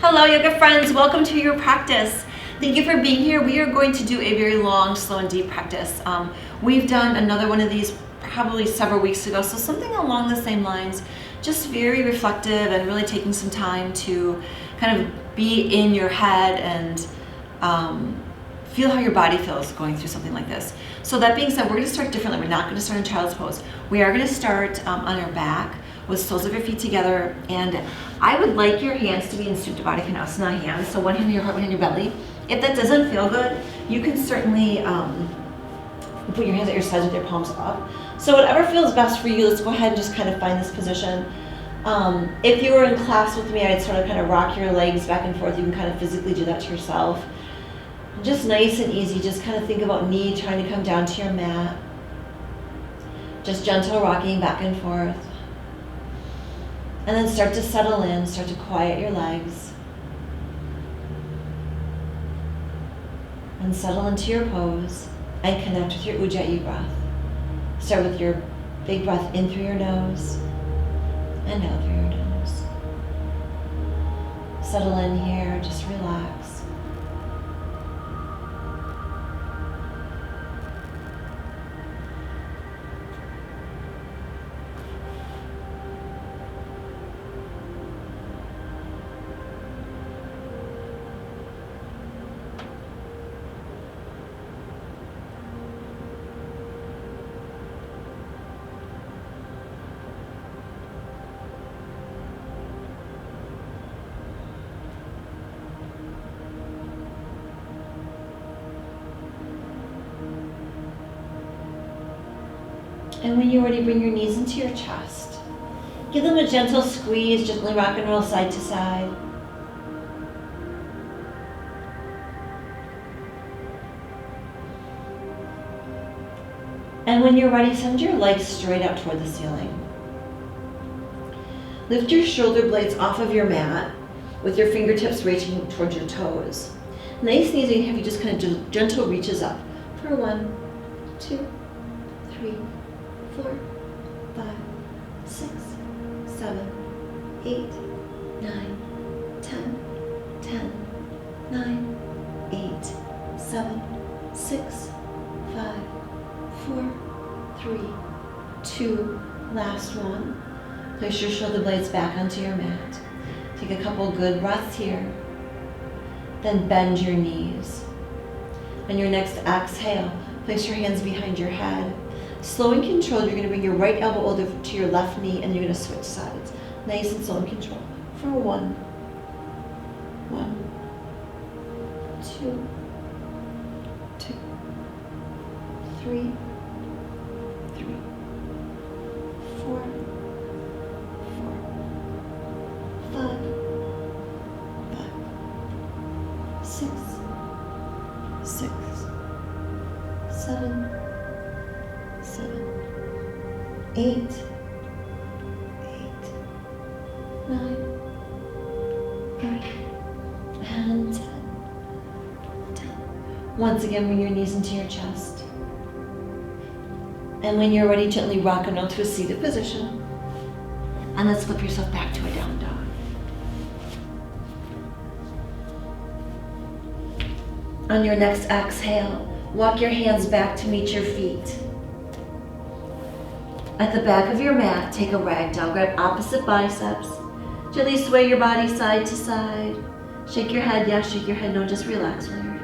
Hello yoga friends, welcome to your practice. Thank you for being here. We are going to do a very long, slow and deep practice. We've done another one of these probably several weeks ago, so something along the same lines, just very reflective and really taking some time to kind of be in your head and feel how your body feels going through something like this. So that being said, we're going to start differently. We're not going to start in child's pose. We are going to start on our back with soles of your feet together, and I would like your hands to be in Supta Baddha Konasana hands, so one hand on your heart, one hand on your belly. If that doesn't feel good, you can certainly put your hands at your sides with your palms up. So whatever feels best for you, let's go ahead and just kind of find this position. If you were in class with me, I'd sort of kind of rock your legs back and forth. You can kind of physically do that to yourself. Just nice and easy, just kind of think about knee trying to come down to your mat. Just gentle rocking back and forth. And then start to settle in, start to quiet your legs. And settle into your pose and connect with your Ujjayi breath. Start with your big breath in through your nose and out through your nose. Settle in here, just relax. And when you're ready, bring your knees into your chest. Give them a gentle squeeze, gently rock and roll side to side. And when you're ready, send your legs straight up toward the ceiling. Lift your shoulder blades off of your mat with your fingertips reaching towards your toes. Nice and easy, have you just kind of do gentle reaches up for 1, 2, 3, 4, 5, 6, 7, 8, 9, 10, 10, 9, 8, 7, 6, 5, 4, 3, 2, last one. Place your shoulder blades back onto your mat. Take a couple good breaths here. Then bend your knees. On your next exhale, place your hands behind your head. Slow and controlled, you're going to bring your right elbow over to your left knee and you're going to switch sides. Nice and slow and controlled. For 1, 2, 3, 4, 5, 6, 7, 8, 9, and 10. Once again, bring your knees into your chest. And when you're ready, gently rock and roll to a seated position. And let's flip yourself back to a down dog. On your next exhale, walk your hands back to meet your feet. At the back of your mat, take a ragdoll. Grab opposite biceps. Gently sway your body side to side. Shake your head, yes, shake your head, no, just relax while you're here.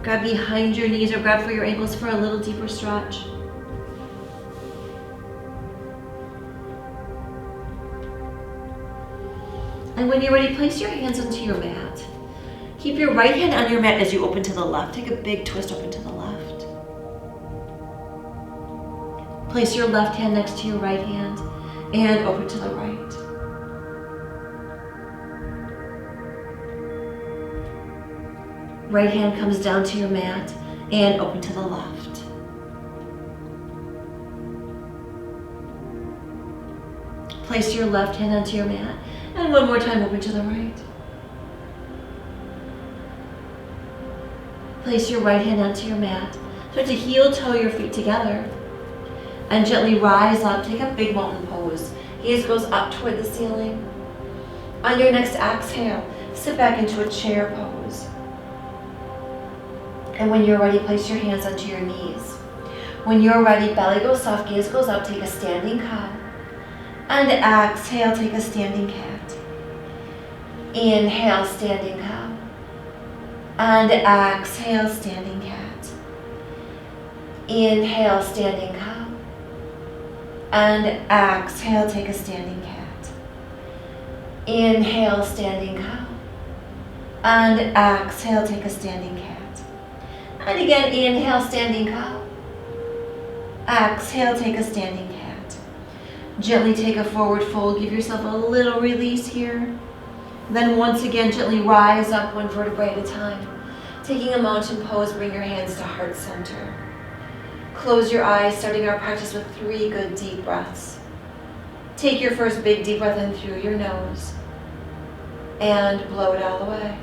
Grab behind your knees or grab for your ankles for a little deeper stretch. And when you're ready, place your hands onto your mat. Keep your right hand on your mat as you open to the left. Take a big twist open to the left. Place your left hand next to your right hand and open to the right. Right hand comes down to your mat and open to the left. Place your left hand onto your mat. And one more time, open to the right. Place your right hand onto your mat. Start to heel toe your feet together. And gently rise up. Take a big mountain pose. Gaze goes up toward the ceiling. On your next exhale, sit back into a chair pose. And when you're ready, place your hands onto your knees. When you're ready, belly goes soft, gaze goes up, take a standing cow. And exhale, take a standing cat. Inhale, standing cow. And exhale, standing cat. Inhale, standing cow. And exhale, take a standing cat. Inhale, standing cow. And exhale, take a standing cat. And again, inhale, standing cow. Exhale, take a standing cat. Gently take a forward fold. Give yourself a little release here. Then once again, gently rise up one vertebrae at a time. Taking a mountain pose, bring your hands to heart center. Close your eyes, starting our practice with 3 good deep breaths. Take your first big deep breath in through your nose and blow it all the way.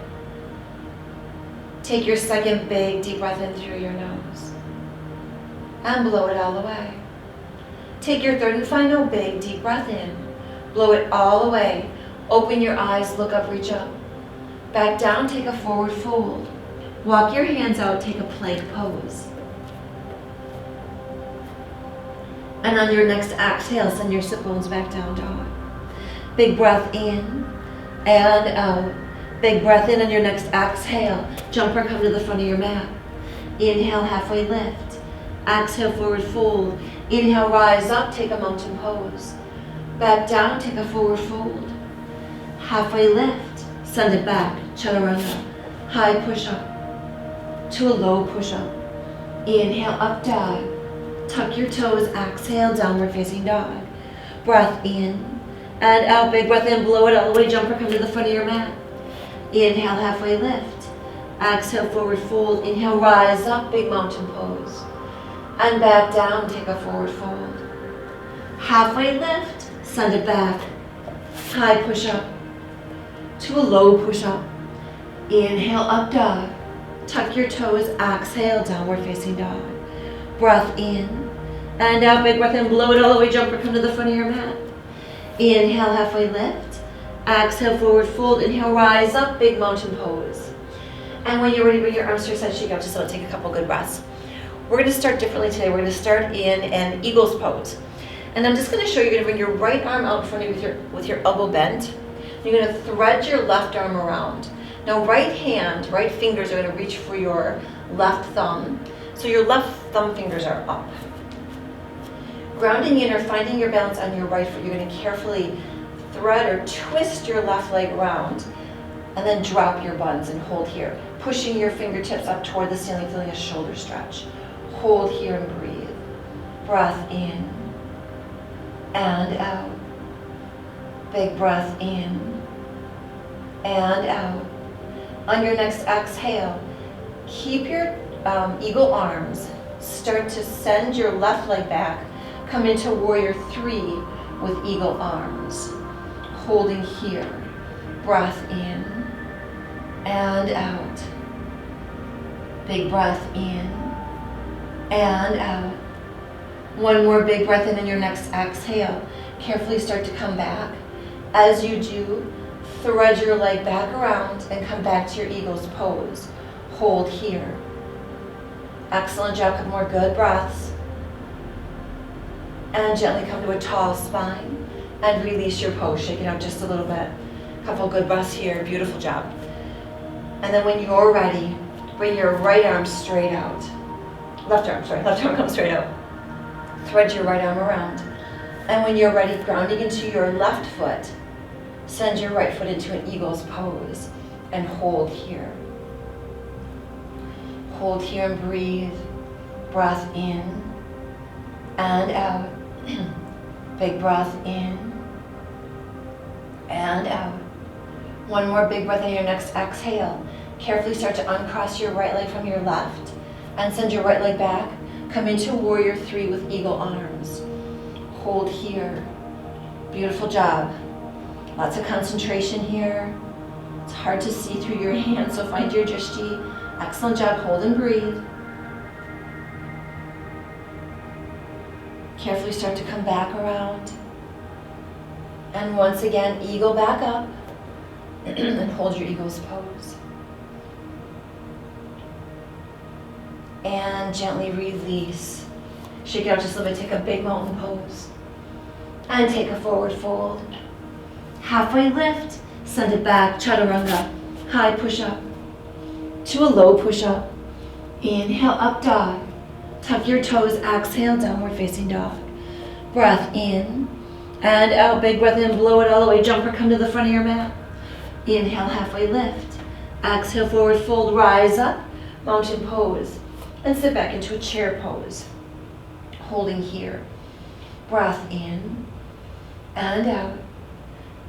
Take your second big deep breath in through your nose and blow it all the way. Take your third and final big deep breath in. Blow it all the way. Open your eyes, look up, reach up. Back down, take a forward fold. Walk your hands out, take a plank pose. And on your next exhale, send your sit bones back down, dog. Big breath in and out. Big breath in on your next exhale. Jump or come to the front of your mat. Inhale, halfway lift. Exhale, forward fold. Inhale, rise up, take a mountain pose. Back down, take a forward fold. Halfway lift, send it back, chaturanga. High push up to a low push up. Inhale, up dog. Tuck your toes, exhale, downward facing dog. Breath in and out, big breath in, blow it all the way, jump or come to the front of your mat. Inhale, halfway lift. Exhale, forward fold. Inhale, rise up, big mountain pose. And back down, take a forward fold. Halfway lift, send it back. High push up to a low push up. Inhale, up dog. Tuck your toes, exhale, downward facing dog. Breath in and out, big breath in, blow it all the way, jump or come to the front of your mat. Inhale, halfway lift. Exhale, forward fold. Inhale, rise up, big mountain pose. And when you're ready, bring your arms to your side, shake out just so take a couple good breaths. We're going to start differently today. We're going to start in an eagle's pose. And I'm just going to show you, you're going to bring your right arm out in front of you with your elbow bent. You're going to thread your left arm around. Now right fingers are going to reach for your left thumb. So your left thumb fingers are up. Grounding in or finding your balance on your right foot, you're going to carefully thread or twist your left leg around and then drop your buns and hold here. Pushing your fingertips up toward the ceiling, feeling a shoulder stretch. Hold here and breathe. Breath in and out. Big breath in and out. On your next exhale, keep your eagle arms. Start to send your left leg back. Come into warrior 3 with eagle arms. Holding here. Breath in and out. Big breath in and out. One more big breath in on your next exhale. Carefully start to come back. As you do, thread your leg back around and come back to your eagle's pose. Hold here. Excellent job. Couple more good breaths. And gently come to a tall spine and release your pose. Shake it out just a little bit. Couple good breaths here. Beautiful job. And then when you're ready, bring your right arm straight out. Left arm comes straight out. Thread your right arm around. And when you're ready, grounding into your left foot, send your right foot into an eagle's pose and hold here. Hold here and breathe. Breath in and out. Big breath in and out. One more big breath on your next exhale. Carefully start to uncross your right leg from your left and send your right leg back. Come into warrior 3 with eagle arms. Hold here. Beautiful job. Lots of concentration here. It's hard to see through your hands, so find your drishti Excellent job. Hold and breathe. Carefully start to come back around. And once again, eagle back up. And hold your eagle's pose. And gently release. Shake it out just a little bit. Take a big mountain pose. And take a forward fold. Halfway lift. Send it back. Chaturanga. High push up. To a low push up. Inhale, up dog. Tuck your toes. Exhale, downward facing dog. Breath in. And out. Big breath in. Blow it all the way. Jump or come to the front of your mat. Inhale, halfway lift. Exhale, forward fold. Rise up. Mountain pose. And sit back into a chair pose. Holding here. Breath in. And out.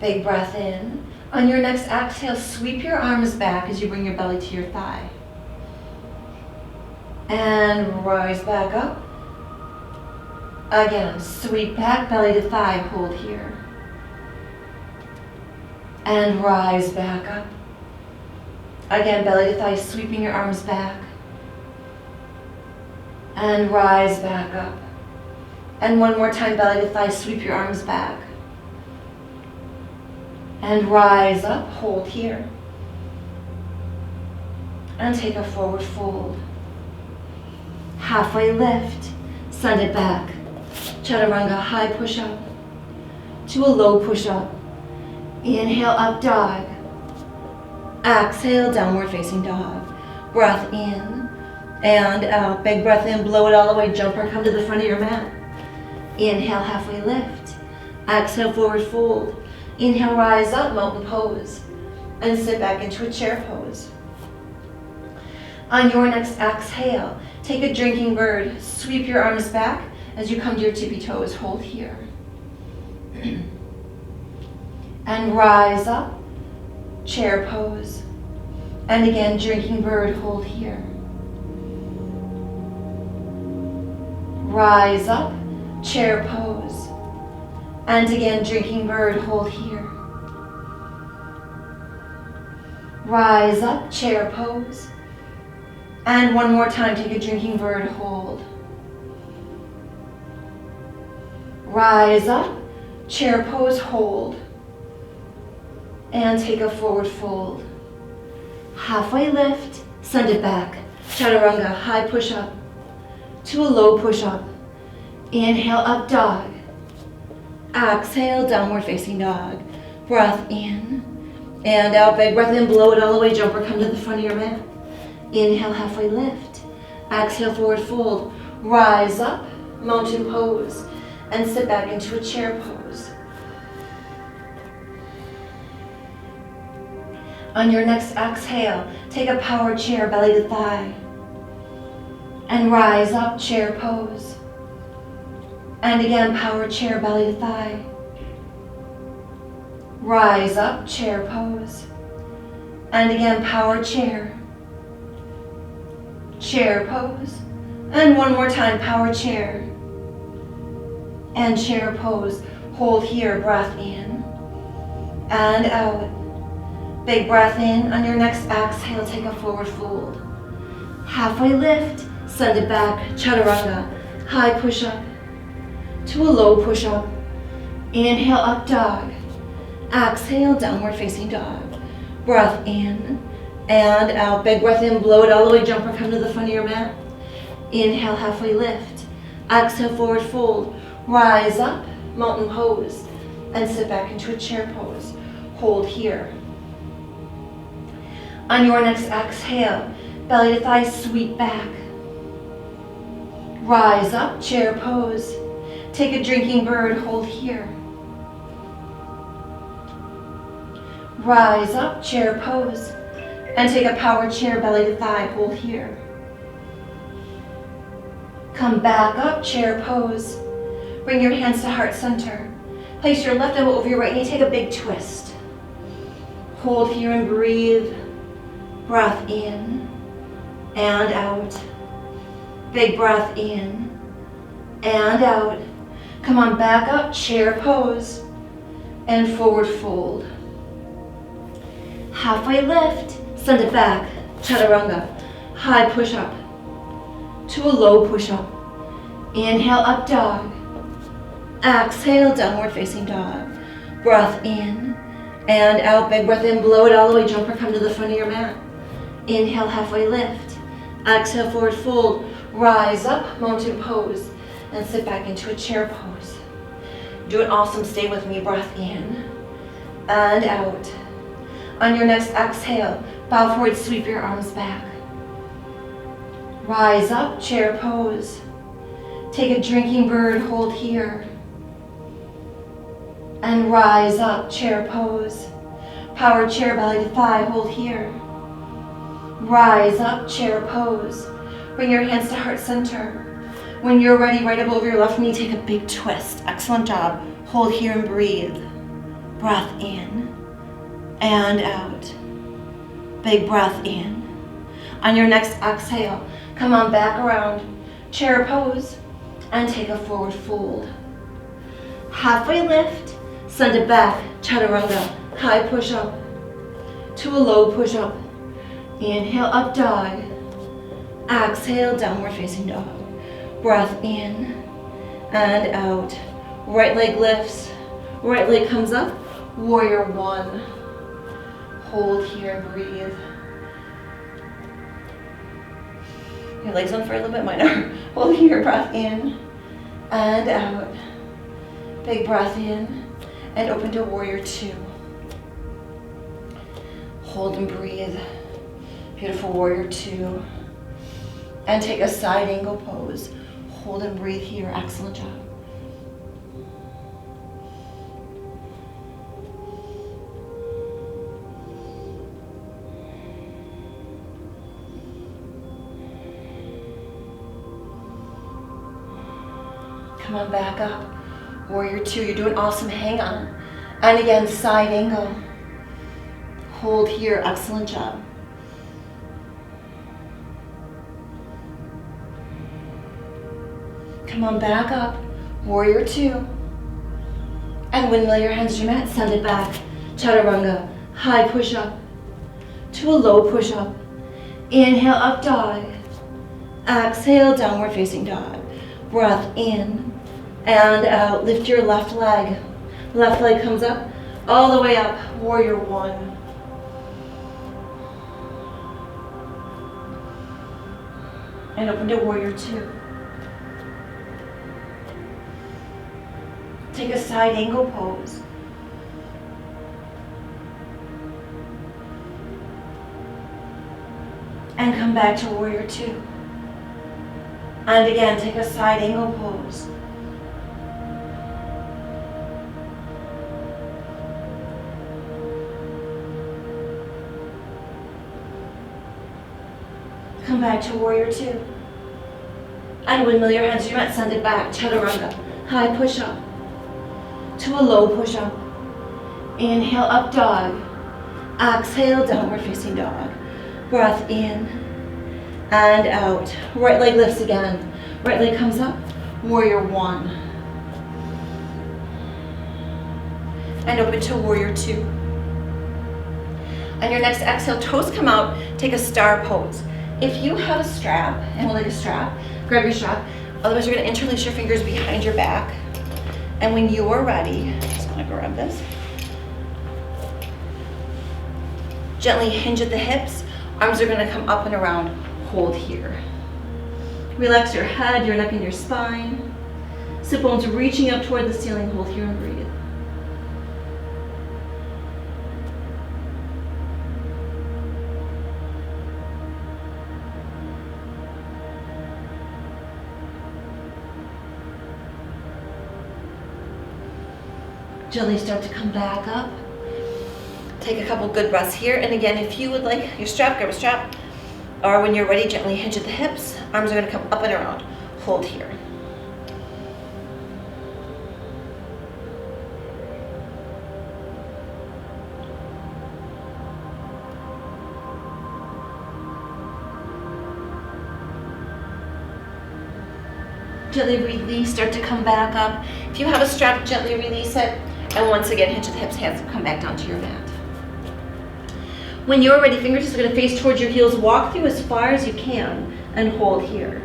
Big breath in. On your next exhale, sweep your arms back as you bring your belly to your thigh. And rise back up. Again, sweep back, belly to thigh, hold here. And rise back up. Again, belly to thigh, sweeping your arms back. And rise back up. And one more time, belly to thigh, sweep your arms back. And rise up, hold here. And take a forward fold. Halfway lift, send it back. Chaturanga, high push up. To a low push up. Inhale, up dog. Exhale, downward facing dog. Breath in and out. Big breath in, blow it all the way. Jump or come to the front of your mat. Inhale, halfway lift. Exhale, forward fold. Inhale, rise up, mountain pose. And sit back into a chair pose. On your next exhale, take a drinking bird. Sweep your arms back as you come to your tippy toes. Hold here. And rise up, chair pose. And again, drinking bird, hold here. Rise up, chair pose. And again, drinking bird, hold here. Rise up, chair pose. And one more time, take a drinking bird, hold. Rise up, chair pose, hold. And take a forward fold. Halfway lift, send it back. Chaturanga, high push up. To a low push up. Inhale, up dog. Exhale, downward facing dog. Breath in and out. Big breath in, blow it all the way. Jump or come to the front of your mat. Inhale, halfway lift. Exhale, forward fold. Rise up, mountain pose. And sit back into a chair pose. On your next exhale, take a power chair, belly to thigh. And rise up, chair pose. And again, power chair, belly to thigh. Rise up, chair pose. And again, power chair. Chair pose. And one more time, power chair. And chair pose. Hold here, breath in and out. Big breath in. On your next exhale, take a forward fold. Halfway lift, send it back. Chaturanga, high push up. To a low push up. Inhale, up dog. Exhale, downward facing dog. Breath in and out. Big breath in, blow it all the way. Jump or come to the front of your mat. Inhale, halfway lift. Exhale, forward fold. Rise up, mountain pose. And sit back into a chair pose. Hold here. On your next exhale, belly to thigh, sweep back. Rise up, chair pose. Take a drinking bird, hold here. Rise up, chair pose. And take a power chair, belly to thigh, hold here. Come back up, chair pose. Bring your hands to heart center. Place your left elbow over your right knee, take a big twist. Hold here and breathe. Breath in and out. Big breath in and out. Come on, back up, chair pose, and forward fold. Halfway lift, send it back, chaturanga. high push-up to a low push-up. Inhale, up dog. Exhale, downward facing dog. Breath in and out. Big breath in, blow it all the way, jump or come to the front of your mat. Inhale, halfway lift. Exhale, forward fold. Rise up, mountain pose, and sit back into a chair pose. Doing awesome, stay with me. Breath in and out. On your next exhale, bow forward, sweep your arms back. Rise up, chair pose. Take a drinking bird, hold here. And rise up, chair pose. Power chair, belly to thigh, hold here. Rise up, chair pose. Bring your hands to heart center. When you're ready, right above your left knee, take a big twist. Excellent job. Hold here and breathe. Breath in and out. Big breath in. On your next exhale, come on back around, chair pose, and take a forward fold. Halfway lift, send it back, chaturanga, high push up to a low push up. Inhale, up dog. Exhale, downward facing dog. Breath in and out. Right leg lifts, right leg comes up, warrior one. Hold here and breathe. Your legs on for a little bit, mine are. Hold here, breath in and out. Big breath in and open to warrior two. Hold and breathe. Beautiful warrior two. And take a side angle pose. Hold and breathe here. Excellent job. Come on back up. Warrior two, you're doing awesome, hang on. And again, side angle. Hold here, excellent job. Come on back up, warrior two. And windmill your hands to your mat, send it back. Chaturanga, high push up to a low push up. Inhale, up dog. Exhale, downward facing dog. Breath in and out. Lift your left leg. Left leg comes up, all the way up, warrior one. And open to warrior two. Take a side angle pose. And come back to warrior two. And again, take a side angle pose. Come back to warrior two. And windmill your hands to your mat, send it back. Chaturanga, high push up to a low push up. Inhale, up dog. Exhale, downward facing dog. Breath in and out. Right leg lifts again. Right leg comes up, warrior one. And open to warrior two. On your next exhale, toes come out, take a star pose. If you have a strap, and we'll take a strap, grab your strap. Otherwise, you're gonna interlace your fingers behind your back. And when you are ready, just gonna grab this. Gently hinge at the hips. Arms are gonna come up and around. Hold here. Relax your head, your neck, and your spine. Sit bones reaching up toward the ceiling. Hold here and breathe. Gently start to come back up. Take a couple good breaths here. And again, if you would like your strap, grab a strap. Or when you're ready, gently hinge at the hips. Arms are gonna come up and around. Hold here. Gently release, start to come back up. If you have a strap, gently release it. And once again, hinge at the hips, hands come back down to your mat. When you're ready, fingertips are going to face towards your heels. Walk through as far as you can and hold here.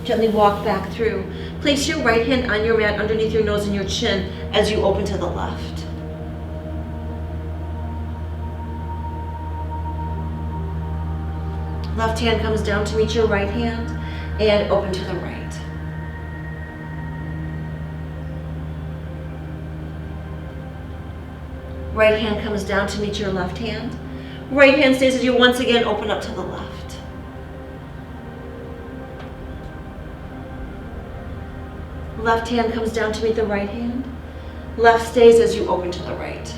Gently walk back through. Place your right hand on your mat underneath your nose and your chin as you open to the left. Left hand comes down to meet your right hand and open to the right. Right hand comes down to meet your left hand. Right hand stays as you once again open up to the left. Left hand comes down to meet the right hand. Left stays as you open to the right.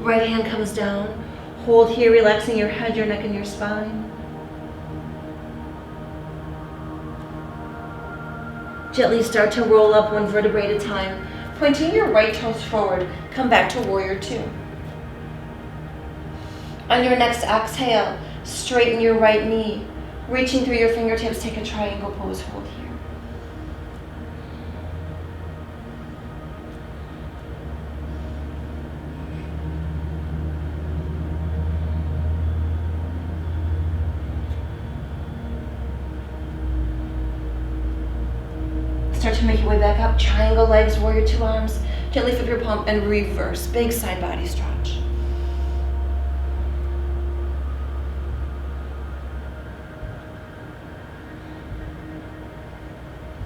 Right hand comes down. Hold here, relaxing your head, your neck, and your spine. Gently start to roll up one vertebrae at a time. Pointing your right toes forward, come back to warrior two. On your next exhale, straighten your right knee. Reaching through your fingertips, take a triangle pose, hold here. Start to make your way back up. Triangle legs, warrior two arms. Gently flip your palm and reverse. Big side body stretch.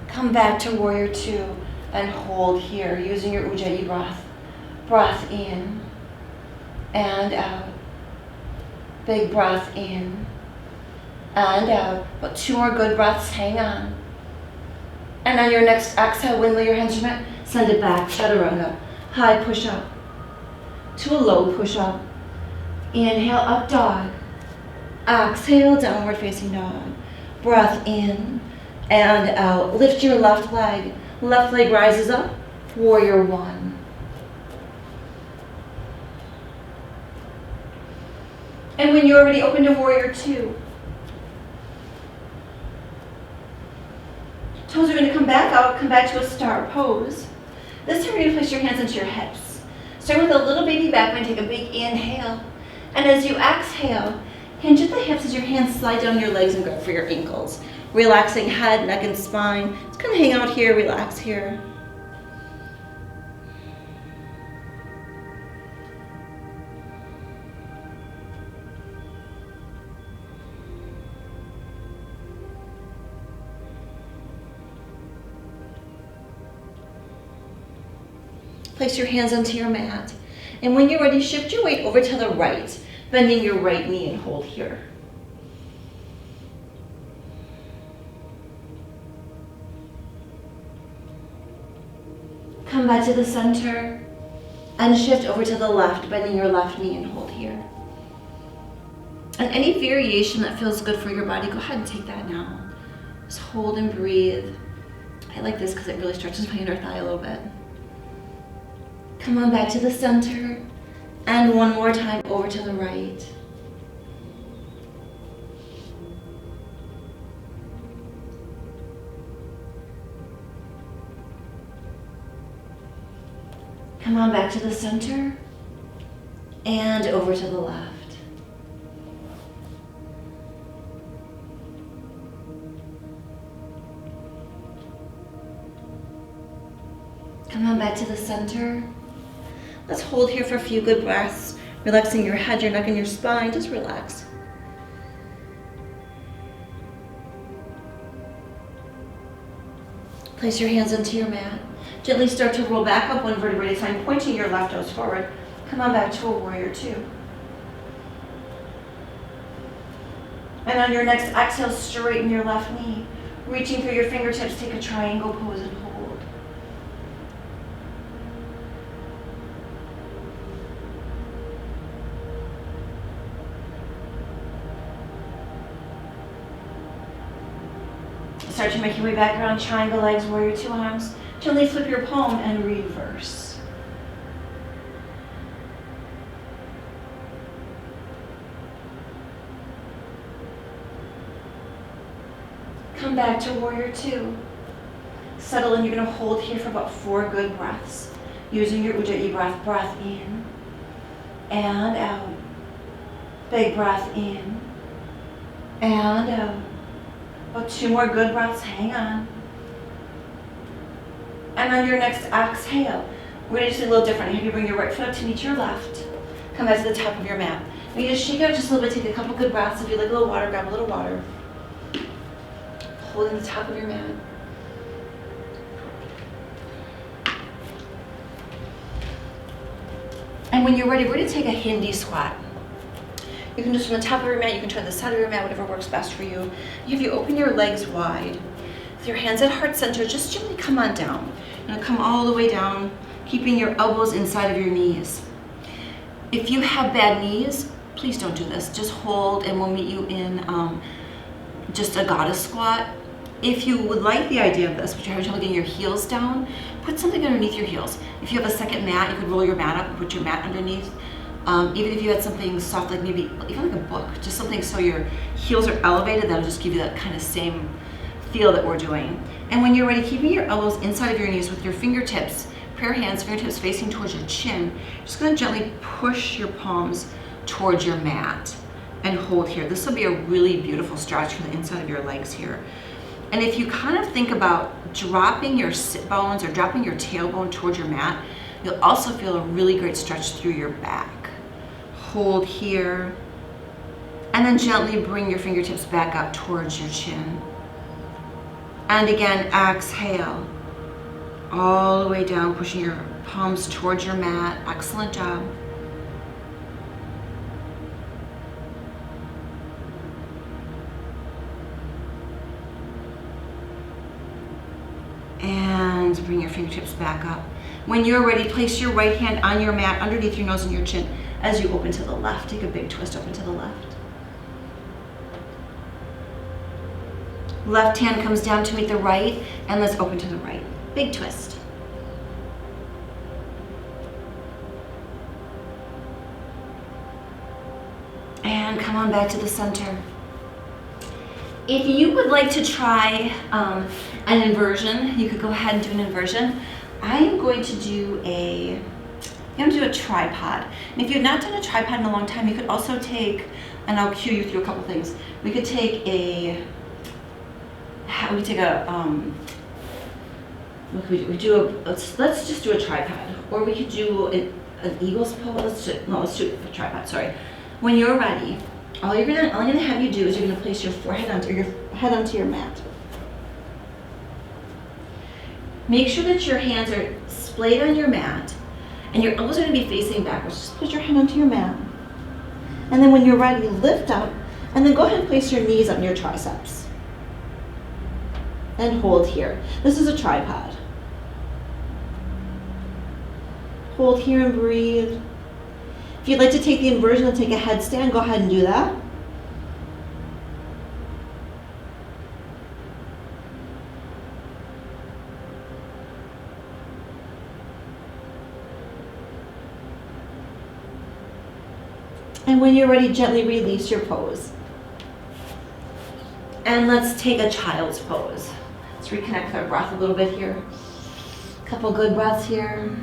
Come back to warrior two and hold here using your Ujjayi breath. Breath in and out. Big breath in and out. But two more good breaths, hang on. And on your next exhale, windmill your hands to your mat, send it back, chaturanga. High push up to a low push up. Inhale, up dog. Exhale, downward facing dog. Breath in and out. Lift your left leg. Left leg rises up, warrior one. And when you're ready, open to warrior two. Toes are going to come back out, come back to a star pose. This time you're going to place your hands into your hips. Start with a little baby back bend, take a big inhale. And as you exhale, hinge at the hips as your hands slide down your legs and grab for your ankles. Relaxing head, neck, and spine. Just kind of hang out here, relax here. Place your hands onto your mat. And when you're ready, shift your weight over to the right, bending your right knee and hold here. Come back to the center and shift over to the left, bending your left knee and hold here. And any variation that feels good for your body, go ahead and take that now. Just hold and breathe. I like this because it really stretches my inner thigh a little bit. Come on back to the center, and one more time over to the right. Come on back to the center, and over to the left. Come on back to the center. Let's hold here for a few good breaths, relaxing your head, your neck, and your spine. Just relax. Place your hands into your mat. Gently start to roll back up one vertebrae at a time, pointing your left toes forward. Come on back to a warrior two. And on your next exhale, straighten your left knee. Reaching through your fingertips, take a triangle pose and hold. Start to make your way back around, triangle legs, warrior two arms. Gently flip your palm and reverse. come back to warrior two. Settle in, you're gonna hold here for about 4 good breaths. Using your Ujjayi breath, breath in and out. Big breath in and out. About 2 more good breaths, hang on. And on your next exhale, we're gonna do something a little different. Have you bring your right foot up to meet your left. Come back to the top of your mat. You just shake out just a little bit, take a couple good breaths. If you like a little water, grab a little water. Holding the top of your mat. And when you're ready, we're gonna take a Hindi squat. You can do this from the top of your mat, you can try the side of your mat, whatever works best for you. If you open your legs wide, with your hands at heart center, just gently come on down. You're gonna come all the way down, keeping your elbows inside of your knees. If you have bad knees, please don't do this. Just hold and we'll meet you in just a goddess squat. If you would like the idea of this, but you're having trouble getting your heels down, put something underneath your heels. If you have a second mat, you could roll your mat up and put your mat underneath. Even if you had something soft, like maybe even like a book, just something so your heels are elevated, that'll just give you that kind of same feel that we're doing. And when you're ready, keeping your elbows inside of your knees with your fingertips, prayer hands, fingertips facing towards your chin, just gonna gently push your palms towards your mat and hold here. This will be a really beautiful stretch for the inside of your legs here. And if you kind of think about dropping your sit bones or dropping your tailbone towards your mat, you'll also feel a really great stretch through your back. Hold here, and then gently bring your fingertips back up towards your chin. And again, exhale, all the way down, pushing your palms towards your mat. Excellent job. And bring your fingertips back up. When you're ready, place your right hand on your mat underneath your nose and your chin as you open to the left. Take a big twist open to the left. Left hand comes down to meet the right, and let's open to the right. Big twist. And come on back to the center. If you would like to try an inversion, you could go ahead and do an inversion. I am going to do a tripod. And if you've not done a tripod in a long time, you could also take, and I'll cue you through a couple things. We could take what could we do? Let's just do a tripod. Or we could do an eagle's pose. Let's do a tripod, sorry. When you're ready, all I'm gonna have you do is you're gonna place your forehead onto your head onto your mat. Make sure that your hands are splayed on your mat and your elbows are gonna be facing backwards. Just put your hand onto your mat. And then when you're ready, lift up and then go ahead and place your knees on your triceps. And hold here. This is a tripod. Hold here and breathe. If you'd like to take the inversion and take a headstand, go ahead and do that. And when you're ready, gently release your pose. And let's take a child's pose. Let's reconnect our breath a little bit here. A couple good breaths here.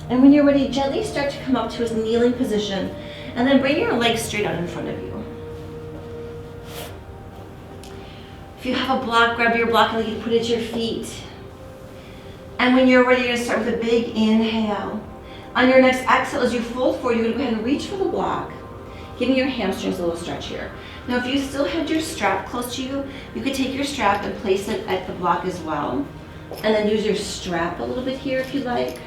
And when you're ready, gently start to come up to a kneeling position and then bring your legs straight out in front of you. If you have a block, grab your block and you put it at your feet. And when you're ready, you're gonna start with a big inhale. On your next exhale, as you fold forward, you're gonna go ahead and reach for the block, giving your hamstrings a little stretch here. Now, if you still had your strap close to you, you could take your strap and place it at the block as well. And then use your strap a little bit here if you like.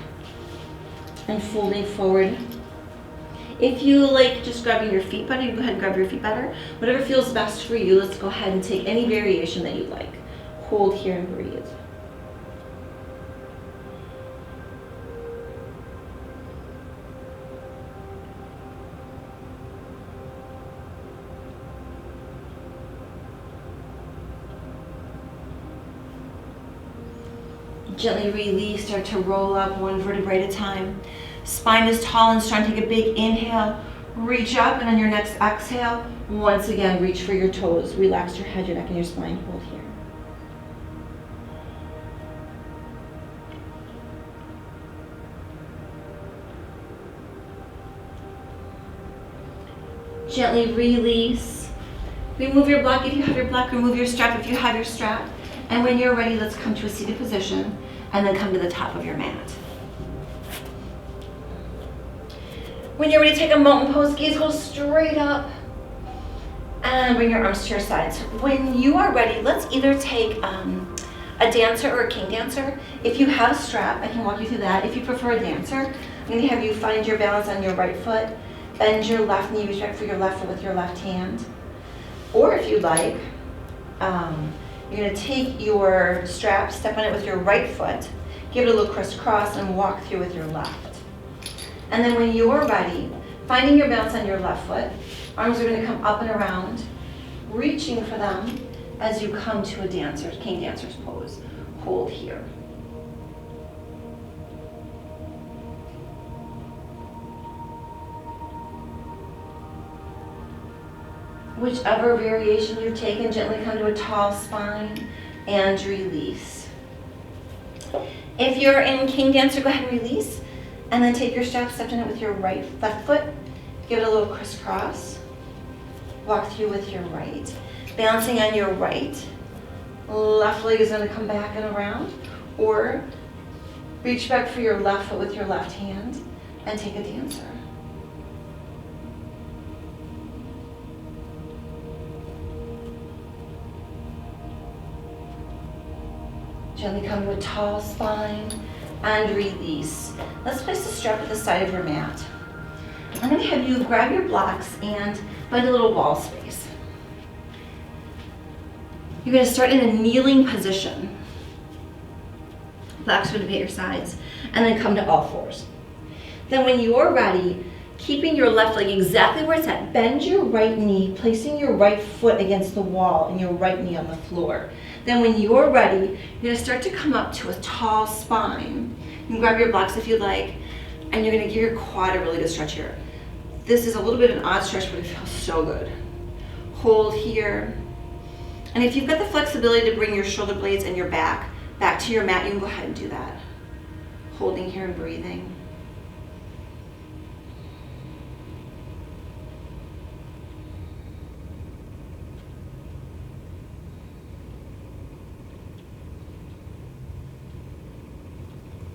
And folding forward. If you like just grabbing your feet better, you can go ahead and grab your feet better. Whatever feels best for you, let's go ahead and take any variation that you like. Hold here and breathe. Gently release, start to roll up one vertebrae at a time. Spine is tall and strong. Take a big inhale, reach up, and on your next exhale, once again, reach for your toes. Relax your head, your neck, and your spine. Hold here. Gently release. Remove your block if you have your block. Remove your strap if you have your strap. And when you're ready, let's come to a seated position and then come to the top of your mat. When you're ready, take a mountain pose. Gaze goes straight up. And bring your arms to your sides. When you are ready, let's either take a dancer or a king dancer. If you have a strap, I can walk you through that. If you prefer a dancer, I'm going to have you find your balance on your right foot. Bend your left knee, reach back for your left foot with your left hand. Or if you'd like, you're going to take your strap, step on it with your right foot, give it a little crisscross, and walk through with your left. And then when you're ready, finding your balance on your left foot, arms are going to come up and around, reaching for them as you come to a king dancer's pose. Hold here. Whichever variation you've taken, gently come to a tall spine and release. If you're in king dancer, go ahead and release. And then take your strap, step in it with your left foot, give it a little crisscross, walk through with your right. Balancing on your right, left leg is going to come back and around, or reach back for your left foot with your left hand and take a dancer. Gently come to a tall spine and release. Let's place the strap at the side of your mat. I'm going to have you grab your blocks and find a little wall space. You're going to start in a kneeling position. Blocks are going to be at your sides, and then come to all fours. Then when you're ready, keeping your left leg exactly where it's at, bend your right knee, placing your right foot against the wall and your right knee on the floor. Then when you're ready, you're going to start to come up to a tall spine. You can grab your blocks if you'd like, and you're going to give your quad a really good stretch here. This is a little bit of an odd stretch, but it feels so good. Hold here. And if you've got the flexibility to bring your shoulder blades and your back to your mat, you can go ahead and do that. Holding here and breathing.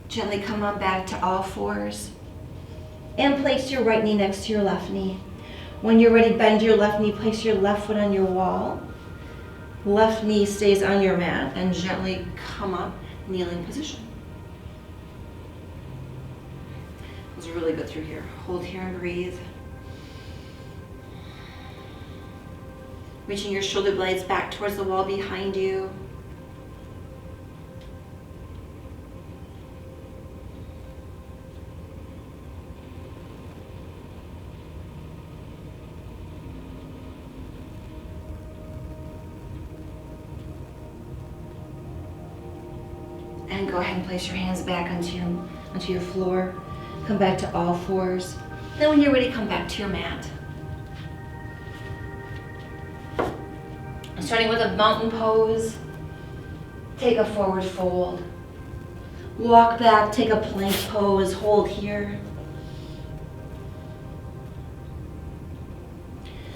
Gently come on back to all fours and place your right knee next to your left knee. When you're ready, bend your left knee, place your left foot on your wall. Left knee stays on your mat and gently come up, kneeling position. Feels really good through here. Hold here and breathe. Reaching your shoulder blades back towards the wall behind you. And go ahead and place your hands back onto your floor. Come back to all fours. Then when you're ready, come back to your mat. Starting with a mountain pose, take a forward fold. Walk back, take a plank pose, hold here.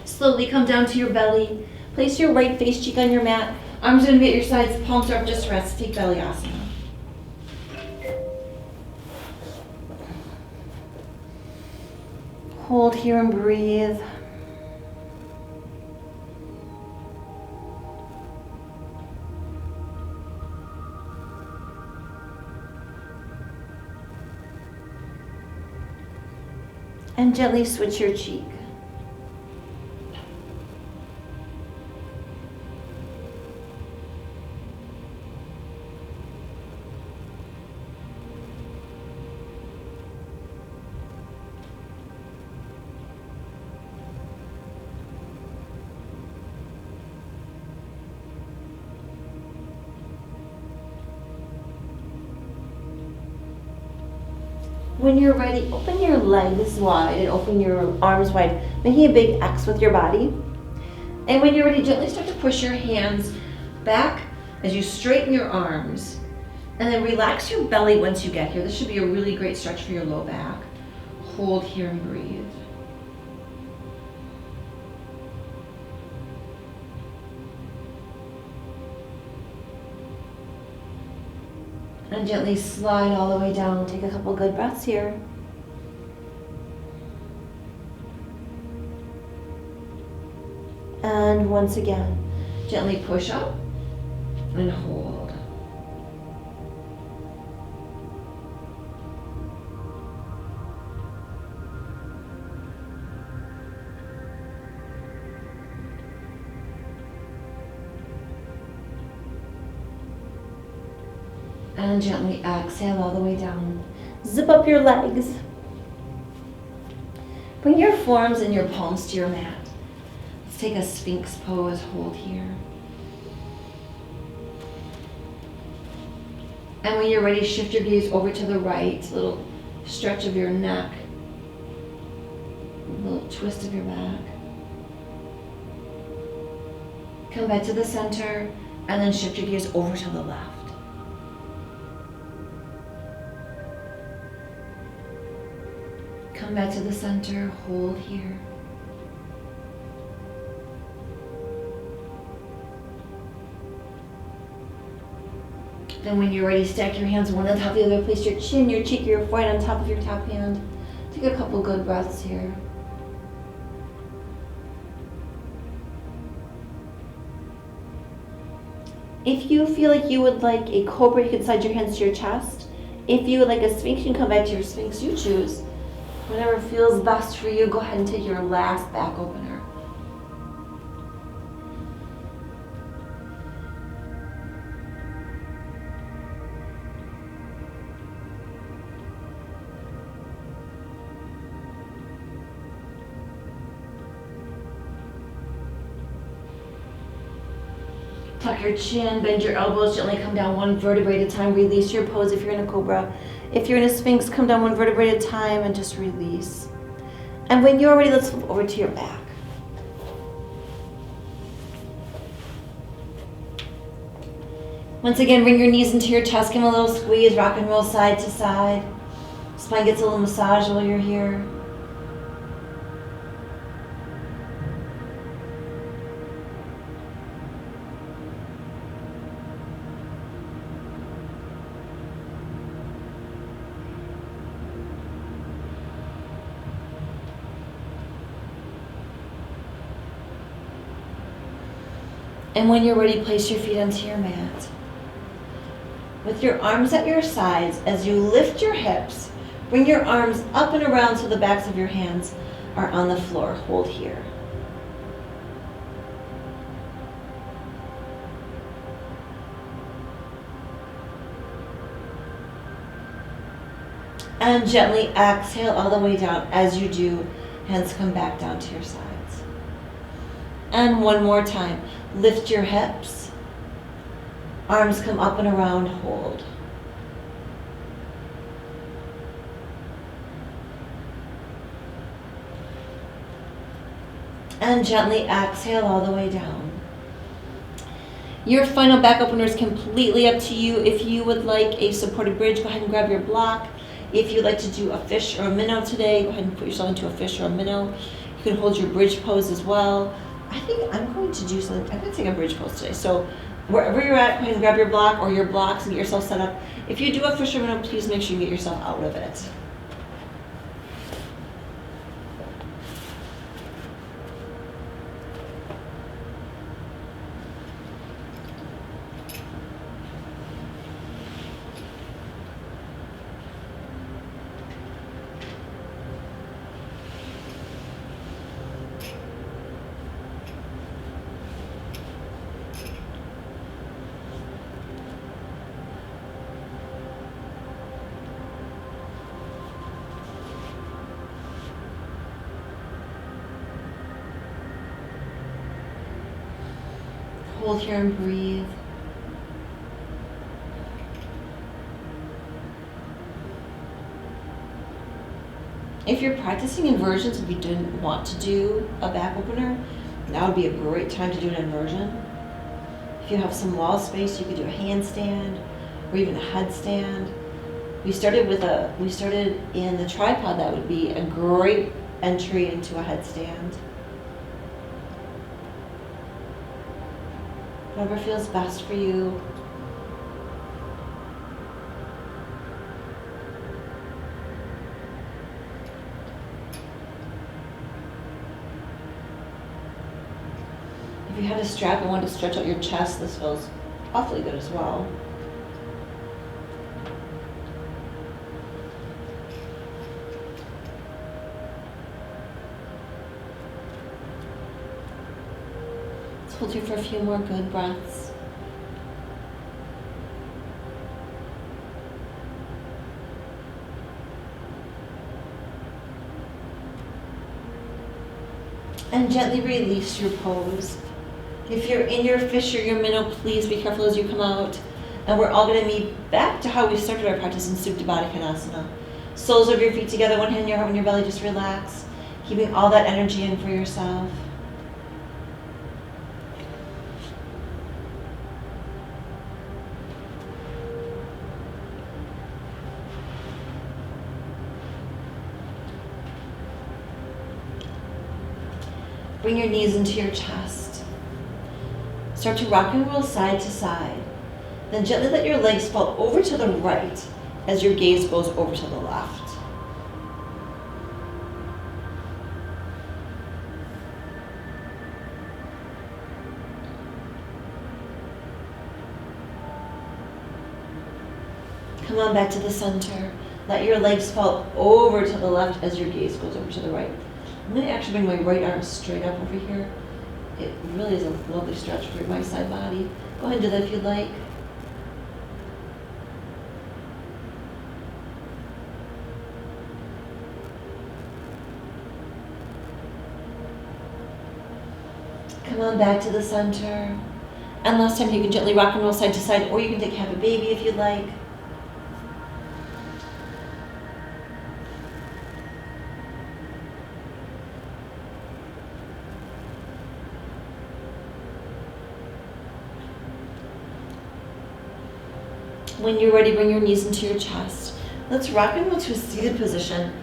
Slowly come down to your belly. Place your right face cheek on your mat. Arms are going to be at your sides, palms are up, just rest. Take belly asana. Hold here and breathe. And gently switch your cheek. When you're ready, open your legs wide and open your arms wide, making a big X with your body. And when you're ready, gently start to push your hands back as you straighten your arms. And then relax your belly once you get here. This should be a really great stretch for your low back. Hold here and breathe. And gently slide all the way down. Take a couple good breaths here. And once again, gently push up and hold. And gently exhale all the way down. Zip up your legs. Bring your forearms and your palms to your mat. Let's take a Sphinx pose, hold here. And when you're ready, shift your gaze over to the right. A little stretch of your neck. A little twist of your back. Come back to the center and then shift your gaze over to the left. Come back to the center, hold here. Then when you're ready, stack your hands one on top of the other. Place your chin, your cheek, your forehead on top of your top hand. Take a couple good breaths here. If you feel like you would like a cobra, you can slide your hands to your chest. If you would like a sphinx, you can come back to your sphinx. You choose. Whatever feels best for you, go ahead and take your last back opener. Tuck your chin, bend your elbows, gently come down one vertebrae at a time. Release your pose if you're in a cobra. If you're in a sphinx, come down one vertebrae at a time and just release. And when you're ready, let's flip over to your back. Once again, bring your knees into your chest, give them a little squeeze, rock and roll side to side. Spine gets a little massage while you're here. And when you're ready, place your feet onto your mat. With your arms at your sides, as you lift your hips, bring your arms up and around so the backs of your hands are on the floor. Hold here. And gently exhale all the way down. As you do, hands come back down to your sides. And one more time. Lift your hips. Arms come up and around, hold. And gently exhale all the way down. Your final back opener is completely up to you. If you would like a supported bridge, go ahead and grab your block. If you'd like to do a fish or a minnow today, go ahead and put yourself into a fish or a minnow. You can hold your bridge pose as well. I think I'm going to do something. I'm going to take a bridge pose today. So wherever you're at, go ahead and grab your block or your blocks and get yourself set up. If you do a fish or minnow, please make sure you get yourself out of it. Hold here and breathe. If you're practicing inversions and you didn't want to do a back opener, now would be a great time to do an inversion. If you have some wall space, you could do a handstand or even a headstand. We started in the tripod. That would be a great entry into a headstand. Whatever feels best for you. If you had a strap and wanted to stretch out your chest, this feels awfully good as well. Let's hold here for a few more good breaths. And gently release your pose. If you're in your fish or your minnow, please be careful as you come out. And we're all going to meet back to how we started our practice in Supta Baddha Konasana. Soles of your feet together, one hand in your heart, on your belly, just relax. Keeping all that energy in for yourself. Bring your knees into your chest. Start to rock and roll side to side. Then gently let your legs fall over to the right as your gaze goes over to the left. Come on back to the center. Let your legs fall over to the left as your gaze goes over to the right. I'm going to actually bring my right arm straight up over here. It really is a lovely stretch for my side body. Go ahead and do that if you'd like. Come on back to the center. And last time you can gently rock and roll side to side, or you can take half a baby if you'd like. When you're ready, bring your knees into your chest. Let's rock and roll to a seated position,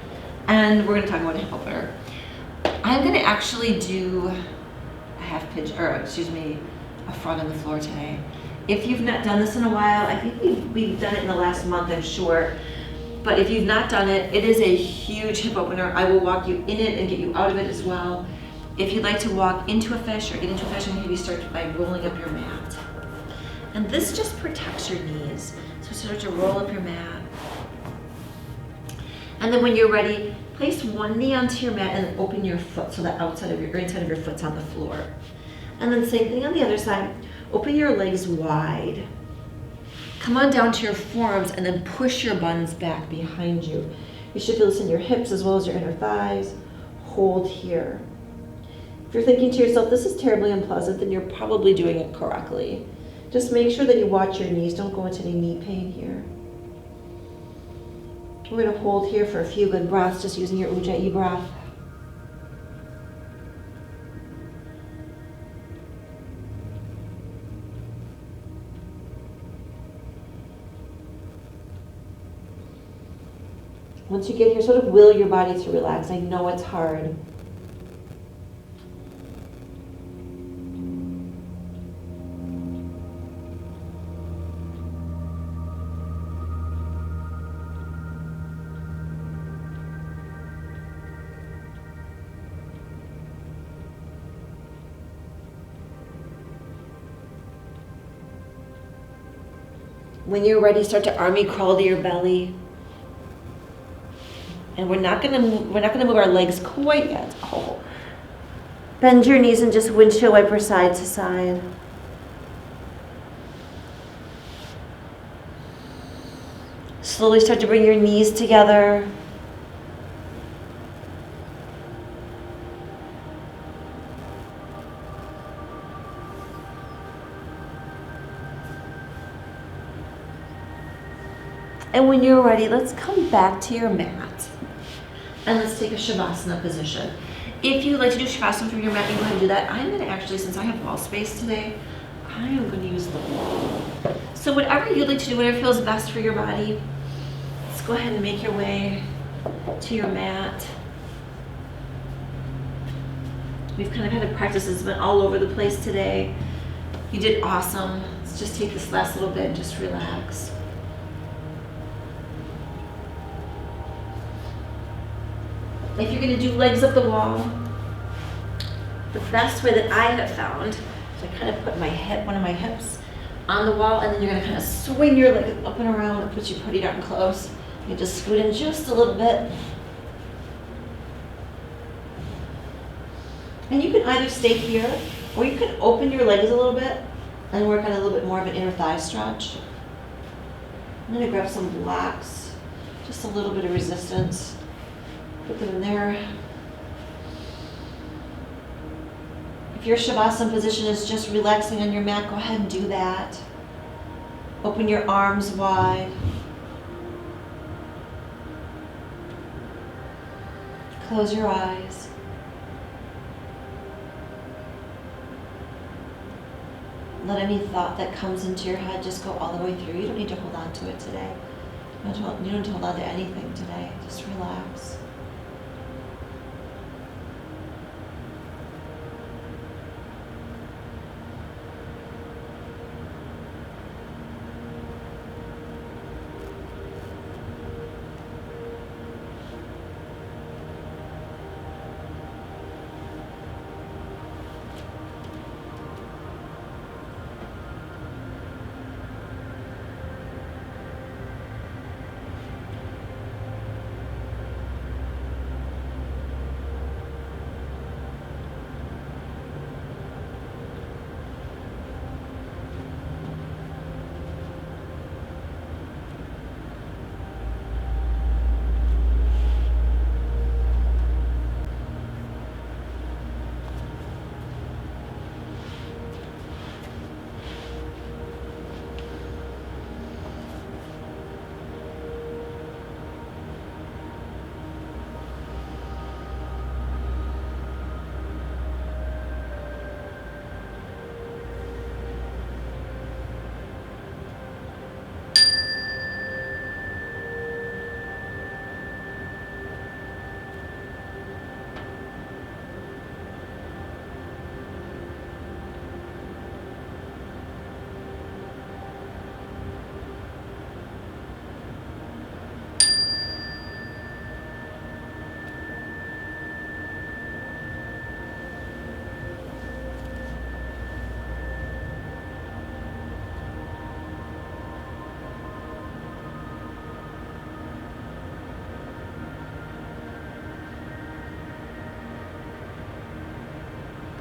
and we're going to talk about a hip opener. I'm going to actually do a half pigeon, or excuse me, a front on the floor today. If you've not done this in a while, I think we've done it in the last month, I'm sure. But if you've not done it, it is a huge hip opener. I will walk you in it and get you out of it as well. If you'd like to walk into a fish or get into a fish, I'm going to have you start by rolling up your mat. And this just protects your knees. So start to roll up your mat. And then when you're ready, place one knee onto your mat and then open your foot so that outside of your, or inside of your foot's on the floor. And then same thing on the other side. Open your legs wide. Come on down to your forearms and then push your buns back behind you. You should feel this in your hips as well as your inner thighs. Hold here. If you're thinking to yourself, this is terribly unpleasant, then you're probably doing it correctly. Just make sure that you watch your knees. Don't go into any knee pain here. We're going to hold here for a few good breaths, just using your Ujjayi breath. Once you get here, sort of will your body to relax. I know it's hard. When you're ready, start to army crawl to your belly. And we're not gonna move our legs quite yet. Oh. Bend your knees and just windshield wiper side to side. Slowly start to bring your knees together. And when you're ready, let's come back to your mat. And let's take a Shavasana position. If you'd like to do Shavasana from your mat, you go ahead and do that. I'm going to actually, since I have wall space today, I am going to use the wall. So whatever you'd like to do, whatever feels best for your body, let's go ahead and make your way to your mat. We've kind of had a practice that's been all over the place today. You did awesome. Let's just take this last little bit and just relax. If you're going to do legs up the wall, the best way that I have found is I kind of put one of my hips on the wall, and then you're going to kind of swing your leg up and around. It puts you pretty darn close. You just scoot in just a little bit. And you can either stay here, or you can open your legs a little bit and work on a little bit more of an inner thigh stretch. I'm going to grab some blocks, just a little bit of resistance. Put them in there. If your Shavasana position is just relaxing on your mat, go ahead and do that. Open your arms wide. Close your eyes. Let any thought that comes into your head just go all the way through. You don't need to hold on to it today. You don't need to hold on to anything today. Just relax.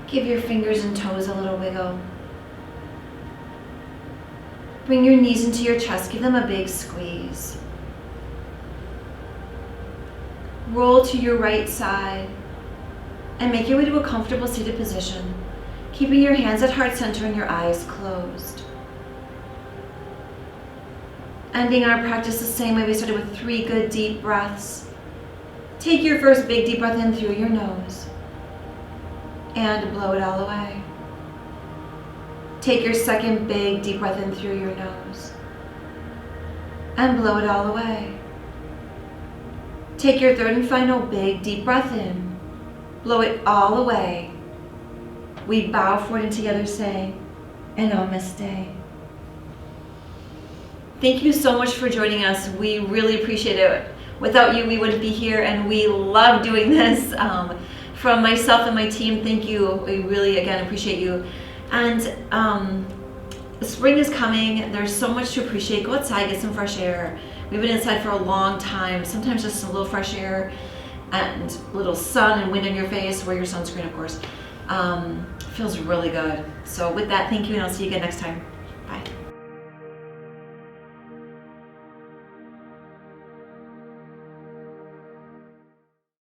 Give your fingers and toes a little wiggle. Bring your knees into your chest. Give them a big squeeze. Roll to your right side and make your way to a comfortable seated position, keeping your hands at heart center and your eyes closed. Ending our practice the same way we started, with 3 good deep breaths. Take your first big deep breath in through your nose and blow it all away. Take your second big deep breath in through your nose and blow it all away. Take your third and final big deep breath in. Blow it all away. We bow forward and together say, Namaste. Thank you so much for joining us. We really appreciate it. Without you, we wouldn't be here, and we love doing this. From myself and my team, thank you. We really, again, appreciate you. And the spring is coming. There's so much to appreciate. Go outside, get some fresh air. We've been inside for a long time. Sometimes just a little fresh air and a little sun and wind in your face. Wear your sunscreen, of course. Feels really good. So with that, thank you, and I'll see you again next time.